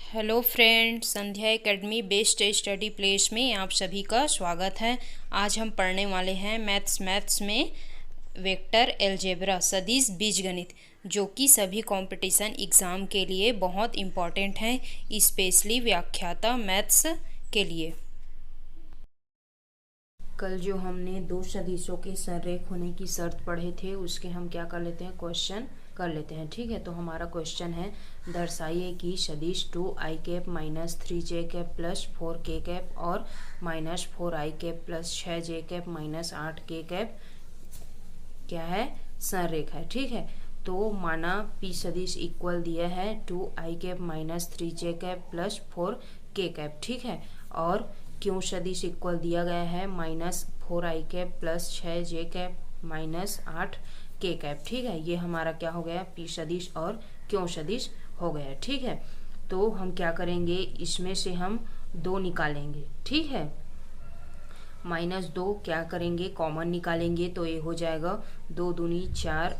Hello friends, संध्या academy best study place में आप सभी का स्वागत है। आज हम पढ़ने वाले हैं मैथ्स में वेक्टर अलजेब्रा सदिश बीजगणित, जो कि सभी कंपटीशन एग्ज़ाम के लिए बहुत इम्पॉर्टेंट हैं, स्पेशली व्याख्याता मैथ्स के लिए। कल जो हमने दो सदिशों के संरेख होने की शर्त पढ़े थे, उसके हम क्या कर लेते हैं, क्वेश्चन कर लेते हैं। ठीक है, तो हमारा क्वेश्चन है, दर्शाइए कि सदिश 2i cap minus 3j cap plus 4k cap और minus 4i cap plus 6j cap minus 8k cap क्या है, संरेख है। ठीक है, तो माना p सदिश इक्वल दिया है 2i cap minus 3j cap plus 4k cap. ठीक है, और क्यों सदिश इक्वल दिया गया है minus 4i cap plus 6j cap minus 8k cap. ठीक है, ये हमारा क्या हो गया, p सदिश और क्यों सदिश हो गया। ठीक है, तो हम क्या करेंगे, इसमें से हम 2 निकालेंगे। ठीक है, -2 क्या करेंगे, कॉमन निकालेंगे, तो ये हो जाएगा 2 दूनी 4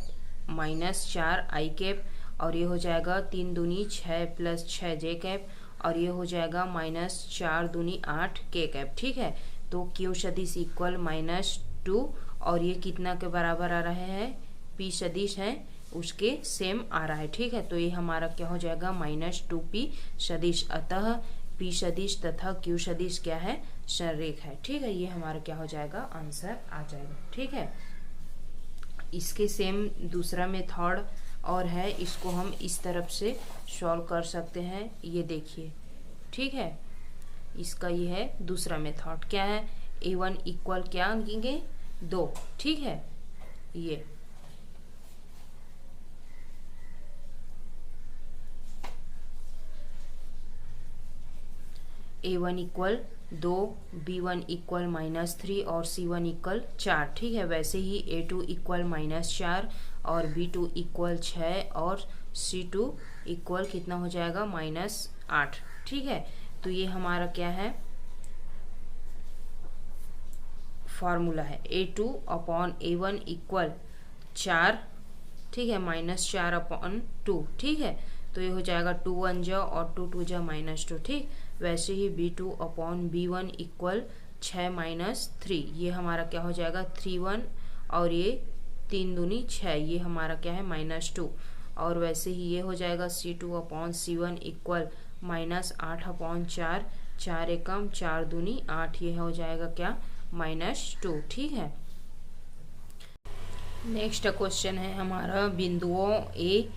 माइनस 4i कैप, और ये हो जाएगा 3 दूनी 6 प्लस 6j कैप, और ये हो जाएगा माइनस 4 दूनी 8k कैप। ठीक है, तो क्यू सदिश इक्वल -2, और ये कितना के बराबर आ रहा है, p सदिश है उसके सेम आ रहा है। ठीक है, तो ये हमारा क्या हो जाएगा, -2p सदिश। अतः p सदिश तथा q सदिश क्या है, संरेख है। ठीक है, ये हमारा क्या हो जाएगा, आंसर आ जाएगा। ठीक है, इसके सेम दूसरा मेथड और है, इसको हम इस तरफ से सॉल्व कर सकते हैं। ये देखिए, ठीक है, इसका ये है दूसरा मेथड, क्या है, a1 इक्वल क्या लिखेंगे, 2। ठीक है, ये a1 इक्वल 2, b1 इक्वल -3 और c1 इक्वल 4। ठीक है, वैसे ही a2 इक्वल -4 और b2 इक्वल 6 और c2 इक्वल कितना हो जाएगा, -8। ठीक है, तो ये हमारा क्या है, फॉर्मूला है a2 अपॉन a1 इक्वल 4। ठीक है, -4/2। ठीक है, तो ये हो जाएगा 2 1 जा और 2 2 जा -2। ठीक, वैसे ही b2 अपॉन b1 इक्वल 6 - 3, ये हमारा क्या हो जाएगा, 3 1, और ये 3 दूनी 6, ये हमारा क्या है, -2। और वैसे ही ये हो जाएगा c2 अपॉन c1 इक्वल -8/4, 4 एकम 4 दूनी 8, ये हो जाएगा क्या, -2। ठीक है, नेक्स्ट क्वेश्चन है हमारा, बिंदुओं ए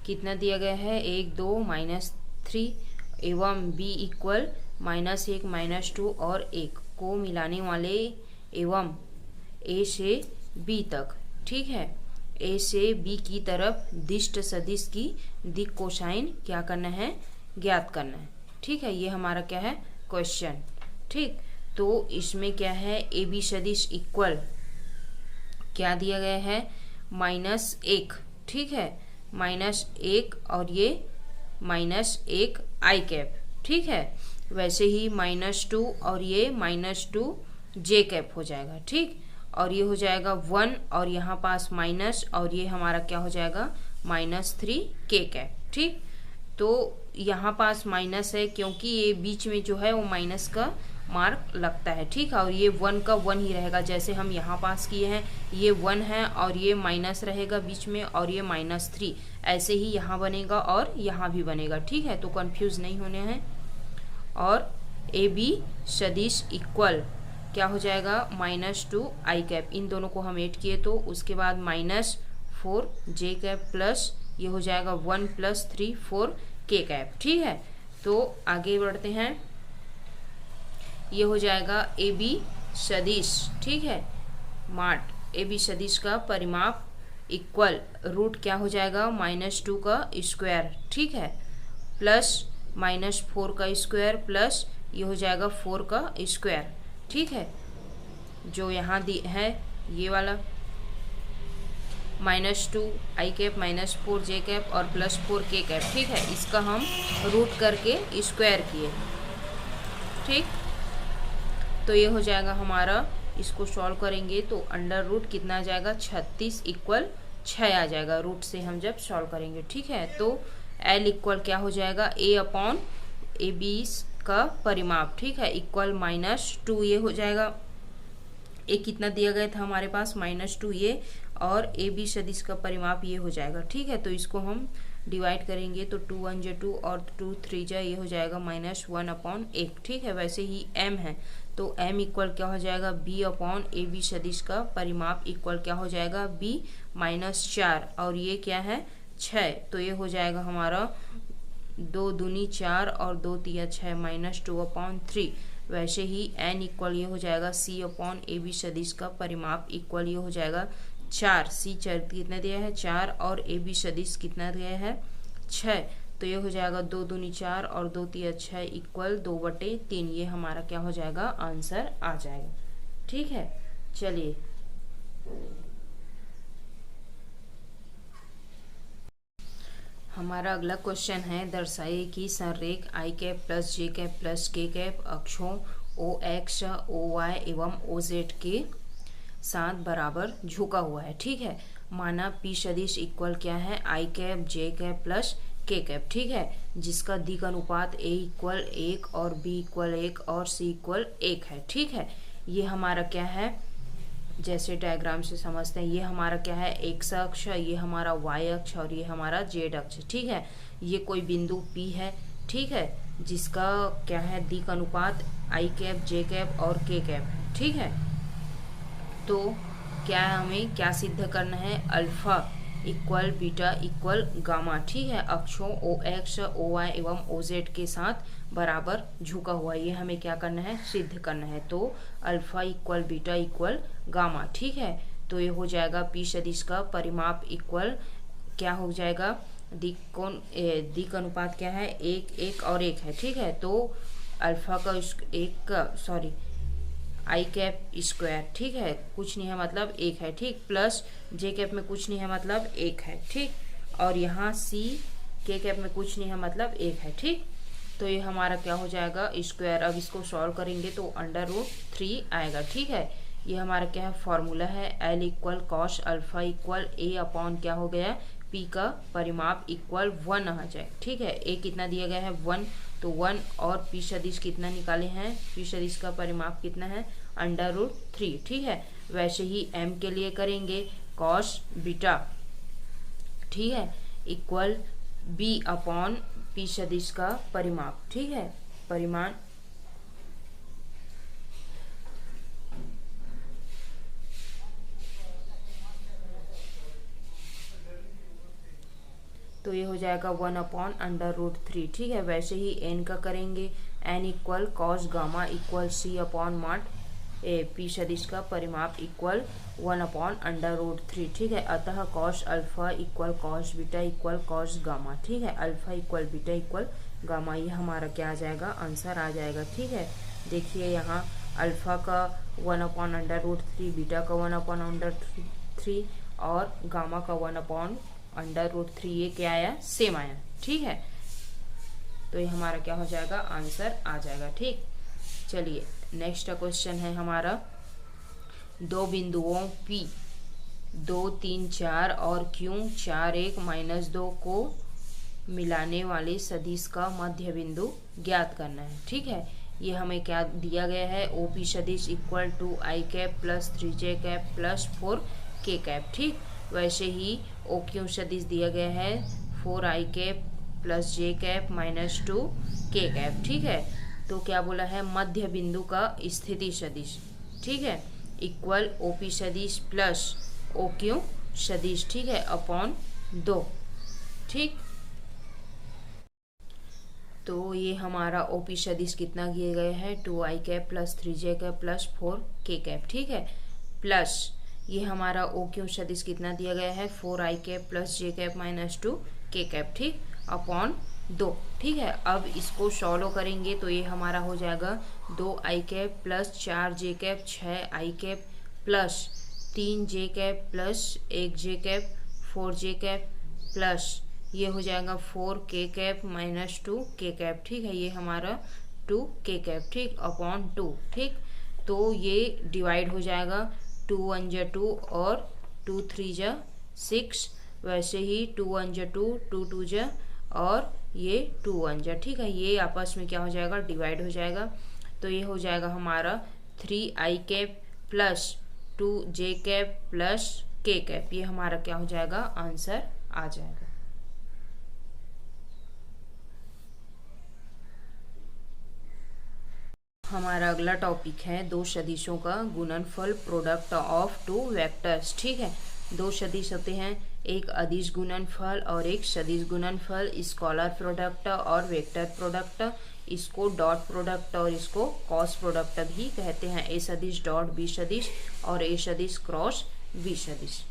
कितना दिया गया है, 1 2 -3 एवं b इक्वल -1 -2 और 1 को मिलाने वाले एवं a से b तक। ठीक है, a से b की तरफ दिष्ट सदिश की दिक् कोसाइन क्या करना है, ज्ञात करना है। ठीक है, ये हमारा क्या है, क्वेश्चन। ठीक, तो इसमें क्या है, ए बी सदिश इक्वल क्या दिया गया है, -1। ठीक है, -1 और ये -1 i कैप। ठीक है, वैसे ही -2 और ये -2j कैप हो जाएगा। ठीक, और ये हो जाएगा 1 और यहाँ पास माइनस, और ये हमारा क्या हो जाएगा, -3k कैप। ठीक, तो यहाँ पास माइनस है क्योंकि ये बीच में जो है वो माइनस का मार्क लगता है। ठीक है, और ये 1 का 1 ही रहेगा, जैसे हम यहाँ पास किए हैं, ये 1 है और ये माइनस रहेगा बीच में, और ये -3, ऐसे ही यहाँ बनेगा और यहाँ भी बनेगा। ठीक है, तो कंफ्यूज नहीं होने हैं। और ए बी सदिश इक्वल क्या हो जाएगा, -2i कैप, इन दोनों को हम ऐड किए तो उसके बाद -4j कैप प्लस ये हो जाएगा 1 + 3 4k कैप। ठीक है, तो आगे बढ़ते हैं, ये हो जाएगा ए बी सदिश। ठीक है, माट ए बी सदिश का परिमाप इक्वल रूट क्या हो जाएगा, -2 का स्क्वायर। ठीक है, प्लस -4 का स्क्वायर प्लस ये हो जाएगा 4 का स्क्वायर। ठीक है, जो यहाँ दी है ये वाला -2i कैप -4j कैप और +4k कैप। ठीक है, इसका हम रूट करके स्क्वायर किए। ठीक, तो ये हो जाएगा हमारा, इसको सॉल्व करेंगे तो अंडर रूट कितना आ जाएगा, 36 इक्वल 6 आ जाएगा, रूट से हम जब सॉल्व करेंगे। ठीक है, तो L इक्वल क्या हो जाएगा, a अपॉन ए बी का परिमाप, ठीक है, इक्वल -2 ये हो जाएगा। ए कितना दिया गया था हमारे पास -2 ये, और ए बी सदिश का परिमाप ये हो जाएगा, ठीक है। तो इसको हम डिवाइड करेंगे तो 2 1 जा 2 और 2 3 जा ये हो जाएगा -1/1, ठीक है। वैसे ही m है तो m इक्वल क्या हो जाएगा, b अपॉन ए बी सदिश का परिमाप इक्वल क्या हो जाएगा, b -4, और ये क्या है 6, तो ये हो जाएगा हमारा 2 दूनी 4 और 2 तिया 6 -2/3। वैसे ही n इक्वल ये हो जाएगा c अपॉन ए बी सदिश का परिमाप इक्वल ये हो जाएगा 4, c कितना दिया है 4, और ए बी सदिश कितना दिया है 6, तो ये हो जाएगा 2 दूनी 4 और 2 तिया 6 इक्वल 2/3। ये हमारा क्या हो जाएगा, आंसर आ जाएगा, ठीक है। चलिए हमारा अगला क्वेश्चन है, दर्शाइए कि संरेख आई कैप प्लस जे कैप प्लस के कैप अक्षों ओ एक्स ओ वाई एवं ओ जेड के साथ बराबर झुका हुआ है, ठीक है। माना पी सदिश इक्वल क्या है, आई कैप जे कैप प्लस के कैप, ठीक है, जिसका दिक् अनुपात ए इक्वल 1 और बी इक्वल 1 और सी इक्वल 1 है, ठीक है। ये हमारा क्या है, जैसे डायग्राम से समझते हैं, ये हमारा क्या है एक्स अक्ष, ये हमारा वाई अक्ष और ये हमारा जेड अक्ष, ठीक है। ये कोई बिंदु P है, ठीक है, जिसका क्या है दिक् अनुपात आई कैप जे कैप और के कैप है, ठीक है। तो क्या है, हमें क्या सिद्ध करना है, alpha equal beta equal gamma, ठीक है, अक्षों ओ एक्स ओ वाई एवं ओ जेड के साथ बराबर झुका हुआ, ये हमें क्या करना है, सिद्ध करना है। तो alpha equal beta equal gamma, ठीक है। तो ये हो जाएगा पी सदिश का परिमाप इक्वल क्या हो जाएगा, दिक् अनुपात क्या है 1 1 और 1 है, ठीक है। तो अल्फा का आई कैप स्क्वायर, ठीक है, कुछ नहीं है मतलब 1 है, ठीक, प्लस जे कैप में कुछ नहीं है मतलब 1 है, ठीक, और यहाँ सी के कैप में कुछ नहीं है मतलब 1 है, ठीक। तो ये हमारा क्या हो जाएगा स्क्वायर। अब इसको सॉल्व करेंगे तो √3 आएगा, ठीक है। ये हमारा क्या है, फॉर्मूला है L equal cos alpha equal a upon क्या हो गया, P का परिमाप इक्वल 1 आ जाए, ठीक है। A कितना दिया गया है 1, तो 1 और P सदिश कितना निकाले हैं, P सदिश का परिमाप कितना है √3, ठीक है। वैसे ही M के लिए करेंगे कॉस बीटा, ठीक है, इक्वल B अपॉन P सदिश का परिमाप, ठीक है, परिमाण तो ये हो जाएगा 1 अपॉन √3, ठीक है। वैसे ही n का करेंगे, n equal cos gamma equal c upon mod p सदिश का परिमाप इक्वल 1 अपॉन √3, ठीक है। अतः cos alpha equal cos beta equal cos gamma, ठीक है, alpha equal beta equal gamma, ये हमारा क्या आ जाएगा, आंसर आ जाएगा, ठीक है। देखिए यहाँ अल्फा का 1 अपॉन √3, बीटा का 1 अपॉन √3 और गामा का 1 अपॉन √3, ये क्या आया, सेम आया, ठीक है। तो ये हमारा क्या हो जाएगा, आंसर आ जाएगा, ठीक। चलिए नेक्स्ट क्वेश्चन है हमारा, दो बिंदुओं P 2 3 4 और Q 4 1 -2 को मिलाने वाले सदिश का मध्य बिंदु ज्ञात करना है, ठीक है। ये हमें क्या दिया गया है, OP सदिश equal to i cap plus 3j cap plus 4k cap, ठीक। वैसे ही OQ सदिश दिया गया है 4i cap plus j cap -2k cap, ठीक है। तो क्या बोला है, मध्य बिंदु का स्थिति सदिश, ठीक है, इक्वल OP सदिश प्लस OQ सदिश, ठीक है, अपॉन 2, ठीक। तो ये हमारा OP सदिश कितना दिए गए हैं 2i cap plus 3j cap plus 4k cap, ठीक है, प्लस ये हमारा OQ सदिश कितना दिया गया है 4i cap plus j cap -2k cap, ठीक, अपॉन 2, ठीक है। अब इसको सॉल्व करेंगे तो ये हमारा हो जाएगा 2i cap plus 4j cap 6i cap plus 3j cap plus 1j cap 4j cap plus ये हो जाएगा 4k कैप -2k कैप, ठीक है, ये हमारा 2k कैप, ठीक, अपॉन 2, ठीक। तो ये डिवाइड हो जाएगा 2 1 जा 2 और 2 3 जा 6, वैसे ही 2 1 जा 2 2 2 जा और ये 2 1 जा, ठीक है। ये आपस में क्या हो जाएगा, डिवाइड हो जाएगा। तो ये हो जाएगा हमारा 3i cap plus 2j cap plus k cap. ये हमारा क्या हो जाएगा, आंसर आ जाएगा। हमारा अगला टॉपिक है दो सदिशों का गुणनफल, प्रोडक्ट ऑफ टू वेक्टर्स, ठीक है। दो सदिश होते हैं, एक अदिश गुणनफल और एक सदिश गुणनफल, स्कॉलर प्रोडक्ट और वेक्टर प्रोडक्ट। इसको डॉट प्रोडक्ट और इसको क्रॉस प्रोडक्ट भी कहते हैं। ए सदिश डॉट बी सदिश और ए सदिश क्रॉस बी सदिश।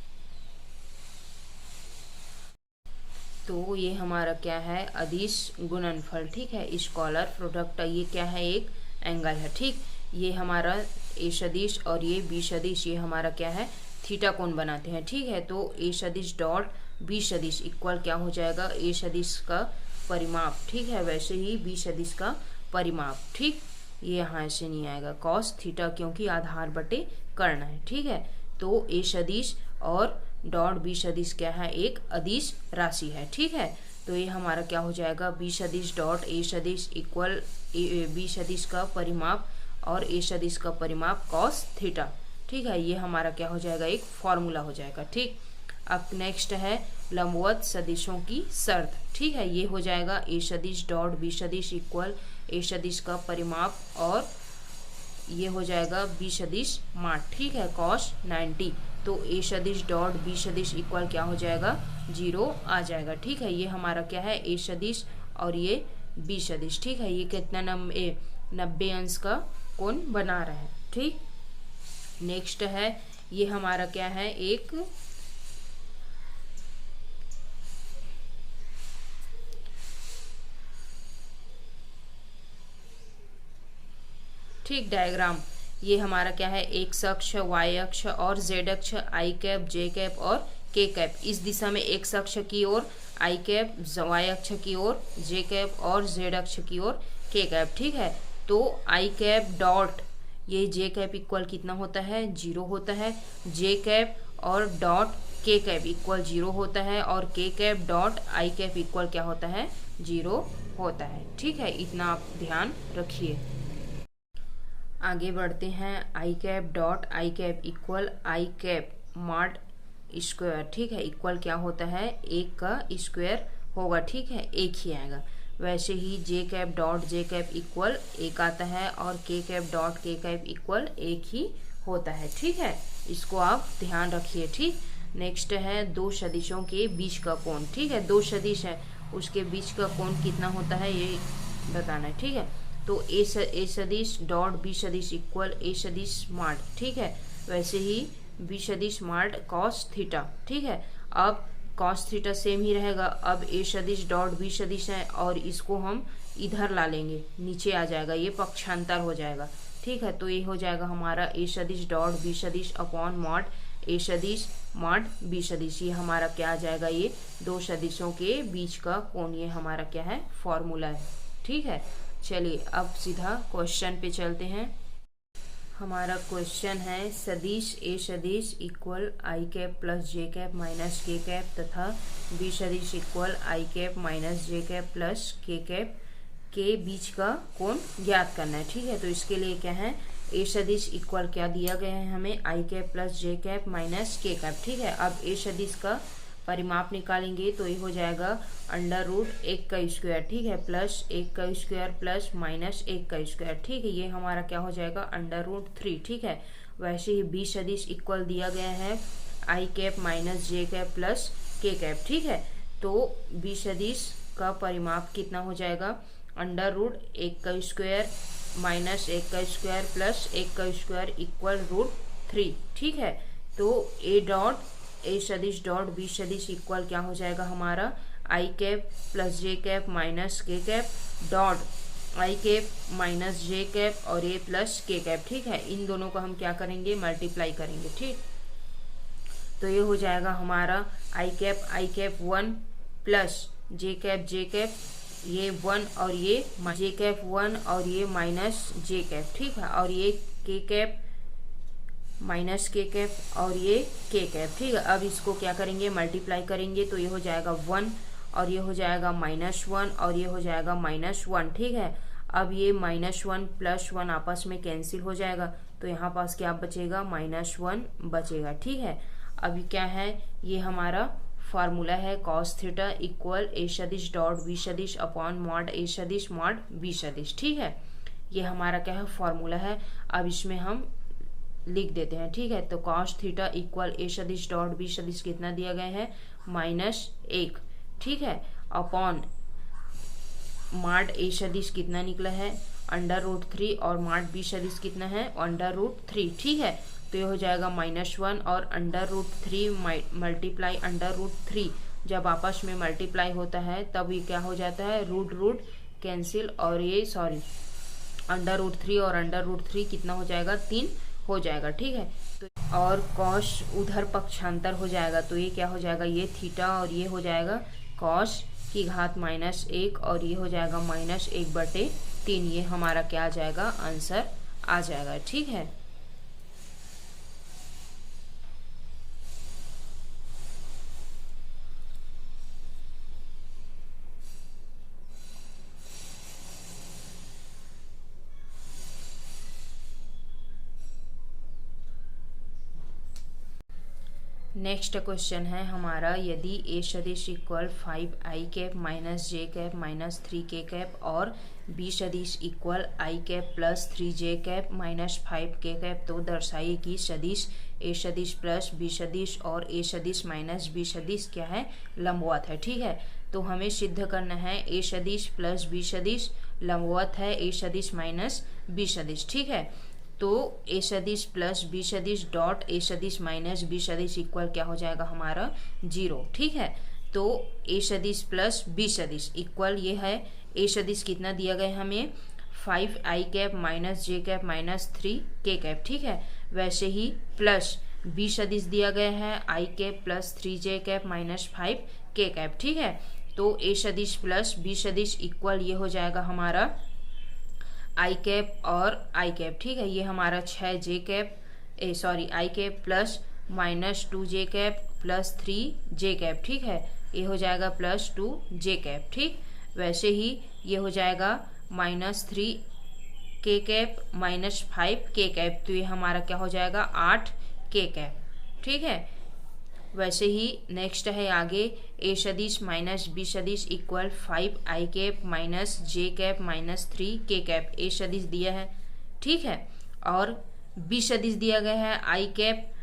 तो ये हमारा क्या है, अदिश गुणनफल, ठीक है। स्कॉलर प्रोडक्ट ये क्या है, एक एंगल है, ठीक। ये हमारा ए सदिश और ये बी सदिश ये हमारा क्या है, थीटा कोण बनाते हैं, ठीक है। तो ए सदिश डॉट बी सदिश इक्वल क्या हो जाएगा, ए सदिश का परिमाप, ठीक है। वैसे ही बी सदिश का परिमाप, ठीक। ये यहाँ ऐसे नहीं आएगा कॉस थीटा, क्योंकि आधार बटे कर्ण है, ठीक है। तो ए सदिश और डॉट बी सदिश क्या है, एक अदिश राशि है, ठीक है। तो ये हमारा क्या हो जाएगा, बी सदिश डॉट ए सदिश इक्वल बी सदिश का परिमाप और ए सदिश का परिमाप कॉस थीटा, ठीक है। ये हमारा क्या हो जाएगा, एक फॉर्मूला हो जाएगा, ठीक। अब नेक्स्ट है लंबवत सदिशों की शर्त, ठीक है। ये हो जाएगा ए सदिश डॉट बी सदिश इक्वल ए सदिश का परिमाप और ये हो जाएगा बी सदिश माठ, ठीक है, कॉस 90। तो ए सदिश डॉट बी सदिश इक्वल क्या हो जाएगा, 0 आ जाएगा, ठीक है। ये हमारा क्या है, ए सदिश और ये बी सदिश, ठीक है। ये कितना 90 अंश का कोण बना रहा है, ठीक। नेक्स्ट है ये हमारा क्या है, एक ठीक डायग्राम। ये हमारा क्या है, एक्स अक्ष, वाई अक्ष और जेड अक्ष, आई कैप, जे कैप और के कैप। इस दिशा में एक्स अक्ष की ओर आई कैप, वाई अक्ष की ओर जे कैप और जेड अक्ष की ओर के कैप, ठीक है। तो आई कैप डॉट ये जे कैप इक्वल कितना होता है, 0 होता है। जे कैप और डॉट के कैप इक्वल 0 होता है और k cap dot i cap equal क्या होता है, 0 होता है, ठीक है। इतना आप ध्यान रखिए। आगे बढ़ते हैं, i cap dot i cap equal i cap mod square, ठीक है। इक्वल क्या होता है, 1 का स्क्वायर होगा, ठीक है, 1 ही आएगा। वैसे ही j cap dot j cap equal 1 आता है और k cap dot k cap equal 1 ही होता है, ठीक है। इसको आप ध्यान रखिए, ठीक। नेक्स्ट है दो सदिशों के बीच का कोण, ठीक है। दो सदिश है, उसके बीच का कोण कितना होता है ये बताना है, ठीक है। तो ए सदिश डॉट बी सदिश इक्वल ए सदिश स्मार्ट, ठीक है। वैसे ही बी सदिश स्मार्ट कॉस थीटा, ठीक है। अब कॉस थीटा सेम ही रहेगा। अब ए सदिश डॉट बी सदिश है और इसको हम इधर ला लेंगे, नीचे आ जाएगा, ये पक्षांतर हो जाएगा, ठीक है। तो ये हो जाएगा हमारा ए सदिश डॉट बी सदिश अपॉन मॉड ए सदिश मॉड बी सदिश। ये हमारा क्या आ जाएगा, ये दो सदिशों के बीच का कोण, ये हमारा क्या है, फॉर्मूला है, ठीक है। चलिए अब सीधा क्वेश्चन पे चलते हैं। हमारा क्वेश्चन है सदिश ए सदिश equal i cap plus J cap minus के कैप तथा बी सदिश equal i cap minus J cap plus के कैप के बीच का कोण ज्ञात करना है, ठीक है। तो इसके लिए क्या है, ए सदिश इक्वल क्या दिया गया है हमें, आई कैप प्लस जे कैप माइनस के कैप, ठीक है। अब ए सदिश का परिमाप निकालेंगे तो ये हो जाएगा अंडर रूट 1 का स्क्वायर, ठीक है, प्लस 1 का स्क्वायर प्लस माइनस 1 का स्क्वायर, ठीक है। ये हमारा क्या हो जाएगा, अंडर रूट 3, ठीक है। वैसे ही बी सदिश इक्वल दिया गया है आई कैप माइनस जे कैप प्लस के कैप, ठीक है। तो बी सदिश का परिमाप कितना हो जाएगा, अंडर रूट 1 का स्क्वायर माइनस 1 का स्क्वायर प्लस 1 का स्क्वायर इक्वल रूट 3, ठीक है। तो ए सदिश डॉट बी सदिश इक्वल क्या हो जाएगा हमारा, आई कैप प्लस जे कैप माइनस के cap dot i cap minus J cap और ए प्लस के कैप, ठीक है। इन दोनों को हम क्या करेंगे, मल्टीप्लाई करेंगे, ठीक। तो ये हो जाएगा हमारा आई कैप 1 प्लस जे कैप ये 1 और ये जे कैप 1 और ये माइनस जे कैप, ठीक है। और ये के कैप माइनस के कैप और ये के कैप, ठीक है। अब इसको क्या करेंगे, मल्टीप्लाई करेंगे तो ये हो जाएगा 1 और ये हो जाएगा -1 और ये हो जाएगा -1। ठीक है, अब ये -1 + 1 आपस में कैंसिल हो जाएगा, तो यहाँ पास क्या बचेगा, -1 बचेगा। ठीक है, अभी क्या है, ये हमारा फार्मूला है cos थीटा इक्वल a सदिश डॉट b सदिश अपॉन मॉड a सदिश मॉड b सदिश। ठीक है, ये हमारा क्या है, फार्मूला है। अब इसमें हम लिख देते हैं। ठीक है, तो cos थीटा इक्वल a सदिश डॉट b सदिश कितना दिया गया है, -1। ठीक है, अपॉन मॉड a सदिश कितना निकला है, √3 और मॉड b सदिश कितना है, √3। ठीक है, तो ये हो जाएगा -1 और √3 मल्टीप्लाई √3 जब आपस में मल्टीप्लाई होता है तब ये क्या हो जाता है, रूट कैंसिल, और ये सॉरी √3 और √3 कितना हो जाएगा, 3 हो जाएगा। ठीक है, तो और कॉस उधर पक्षांतर हो जाएगा, तो ये क्या हो जाएगा, ये थीटा और ये हो जाएगा कॉस की घात -1 और ये हो जाएगा -1/3। ये हमारा क्या आ जाएगा, आंसर आ जाएगा। ठीक है, नेक्स्ट क्वेश्चन है हमारा, यदि a सदिश equal 5i cap minus j cap minus 3k cap और b सदिश equal i cap plus 3j cap minus 5k cap, तो दर्शाइए कि सदिश a सदिश प्लस b सदिश और a सदिश माइनस b सदिश क्या है, लंबवत है। ठीक है, तो हमें सिद्ध करना है a सदिश प्लस b सदिश लंबवत है a सदिश माइनस b सदिश। ठीक है, तो a सदिश प्लस b सदिश डॉट a सदिश माइनस b सदिश इक्वल क्या हो जाएगा हमारा, 0। ठीक है, तो a सदिश प्लस b सदिश इक्वल ये है, a सदिश कितना दिया गया हमें, 5i cap minus j cap minus 3k cap. ठीक है, वैसे ही प्लस b सदिश दिया गया है i cap plus 3j cap minus 5k cap. ठीक है, तो a सदिश प्लस b सदिश इक्वल ये हो जाएगा हमारा आई कैप और आई कैप। ठीक है, ये हमारा 6j cap i cap plus -2j cap plus 3j cap. ठीक है, ये हो जाएगा +2j कैप। ठीक, वैसे ही ये हो जाएगा -3k कैप -5k कैप, तो ये हमारा क्या हो जाएगा, 8k कैप। ठीक है, वैसे ही नेक्स्ट है आगे, a सदिश माइनस b सदिश equal 5i cap minus j cap minus 3k cap, a सदिश दिया है। ठीक है, और b सदिश दिया गया है i cap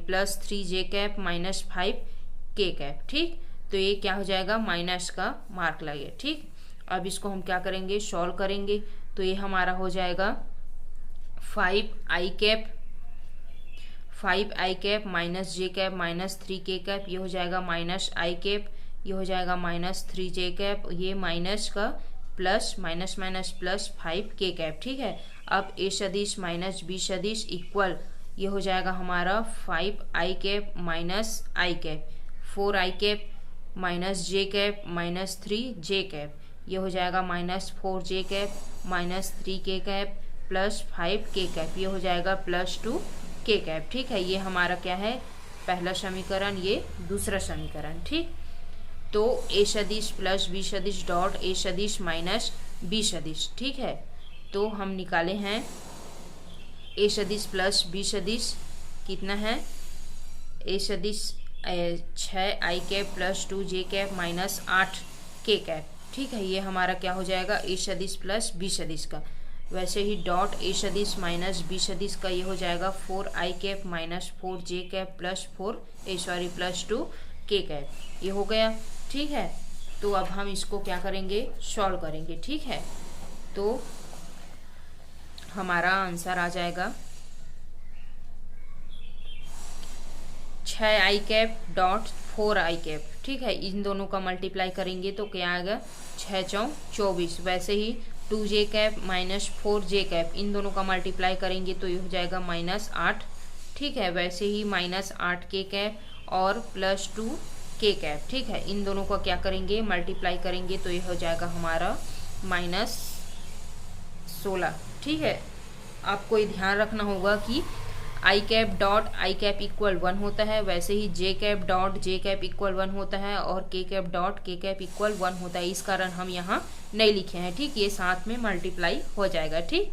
plus 3j cap minus 5k cap. ठीक, तो ये क्या हो जाएगा, माइनस का मार्क लगे। ठीक, अब इसको हम क्या करेंगे, सॉल्व करेंगे, तो ये हमारा हो जाएगा 5i cap minus j cap minus 3k cap, ये हो जाएगा -i कैप, ये हो जाएगा -3j कैप, ये माइनस का plus minus minus plus 5k cap. ठीक है, अब a सदिश माइनस b सदिश इक्वल ये हो जाएगा हमारा 5i cap minus i cap, 4i cap minus j cap minus 3j cap, ये हो जाएगा -4j cap minus 3k cap plus 5k cap, ये हो जाएगा +2k कैप। ठीक है, ये हमारा क्या है, पहला समीकरण, ये दूसरा समीकरण। ठीक, तो a सदिश प्लस b सदिश डॉट a सदिश माइनस b सदिश। ठीक है, तो हम निकाले हैं a सदिश प्लस b सदिश कितना है, a सदिश 6i cap plus 2j cap minus 8k cap. ठीक है, ये हमारा क्या हो जाएगा, a सदिश प्लस b सदिश का। वैसे ही डॉट a सदिश माइनस b सदिश का ये हो जाएगा 4i cap minus 4j cap plus 2k cap, ये हो गया। ठीक है, तो अब हम इसको क्या करेंगे, सॉल्व करेंगे। ठीक है, तो हमारा आंसर आ जाएगा 6i cap dot 4i cap. ठीक है, इन दोनों का मल्टीप्लाई करेंगे तो क्या आएगा, 6 × 24। वैसे ही 2j cap minus 4j cap, इन दोनों का मल्टीप्लाई करेंगे तो ये हो जाएगा -8। ठीक है, वैसे ही -8k कैप और +2k कैप। ठीक है, इन दोनों का क्या करेंगे, मल्टीप्लाई करेंगे तो ये हो जाएगा हमारा -16। ठीक है, आपको ये ध्यान रखना होगा कि i cap dot i cap equal 1 होता है, वैसे ही j cap dot j cap equal 1 होता है और k cap dot k cap equal 1 होता है। इस कारण हम यहाँ नहीं लिखे हैं, ठीक। ये साथ में मल्टीप्लाई हो जाएगा, ठीक।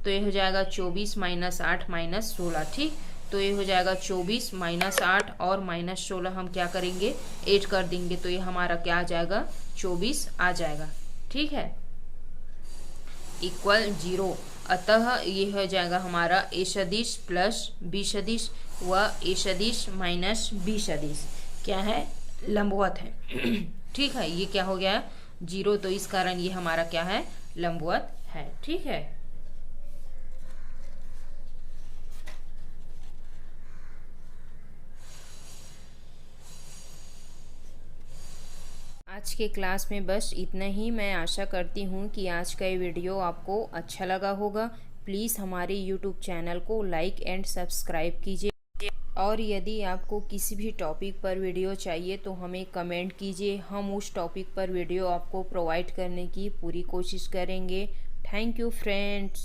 तो ये हो जाएगा 24 माइनस 8 माइनस 16, ठीक। तो ये हो जाएगा 24 माइनस 8 और माइनस 16 हम क्या करेंगे, ऐड कर देंगे, तो ये हमारा क्या आ जाएगा, 24 आ जाएगा, ठीक है, इक्वल 0। अतः ये हो जाएगा हमारा ए सदिश प्लस बी सदिश व ए सदिश माइनस बी सदिश क्या है, लंबवत है। ठीक है, ये क्या हो गया, 0, तो इस कारण ये हमारा क्या है, लंबवत है, ठीक है। आज के क्लास में बस इतना ही। मैं आशा करती हूँ कि आज का ये वीडियो आपको अच्छा लगा होगा। प्लीज़ हमारे YouTube चैनल को लाइक एंड सब्सक्राइब कीजिए और यदि आपको किसी भी टॉपिक पर वीडियो चाहिए तो हमें कमेंट कीजिए, हम उस टॉपिक पर वीडियो आपको प्रोवाइड करने की पूरी कोशिश करेंगे। Thank you friends.